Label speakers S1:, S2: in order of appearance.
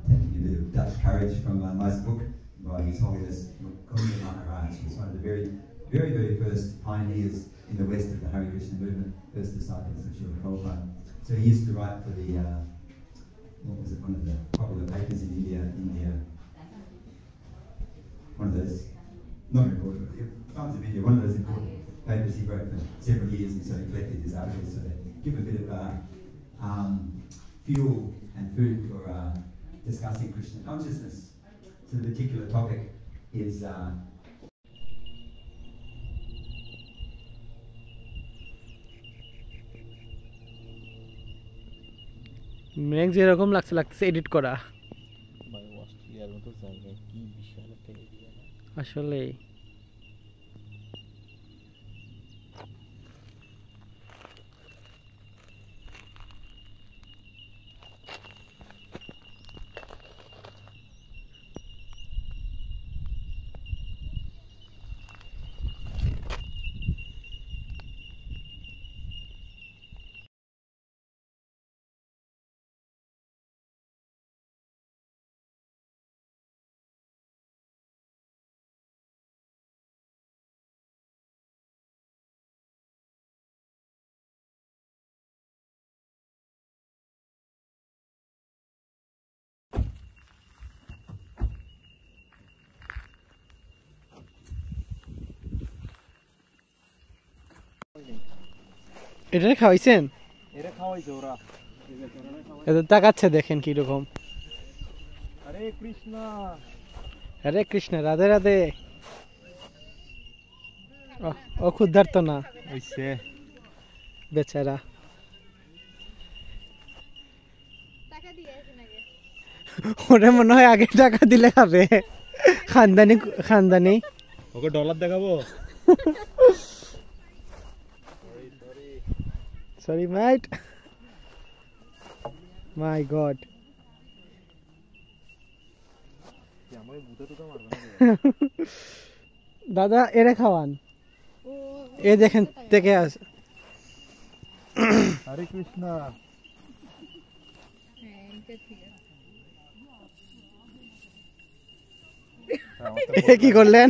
S1: Taking a bit of Dutch courage from a nice book by His Holiness Kondi Maharaj, who was one of the very first pioneers in the West of the Hare Krishna movement, first disciples of Srila Prabhupada. So he used to write for the, what was it, one of the popular papers in India, one of those, not important, Times of India, one of those important papers he wrote for several years, and so he collected his articles so that give a bit of fuel and food for discussing Krishna consciousness. So the particular topic is
S2: মেঘ যেরকম লাগছে edit করা আসলে এটা খাওয়াইছেন?
S3: এটা খাওয়াইছে ওরা।
S2: এটা তাকাচ্ছে দেখেন কি রকম।
S3: হরে কৃষ্ণ।
S2: হরে কৃষ্ণ, রাধে রাধে। ও ক্ষুধার্ত না
S3: হইছে
S2: বেচারা।
S4: টাকা দিয়ে আসেন আগে।
S2: ওরে মনে হয় আগে টাকা দিলে খাবে। খানদানি।
S3: ওকে ডলার দেখাবো?
S2: Sorry, mate. My God. দাদা এরে খাওয়ান। এ দেখেন থেকে আছে।
S3: হরে কৃষ্ণ।
S2: কি করলেন?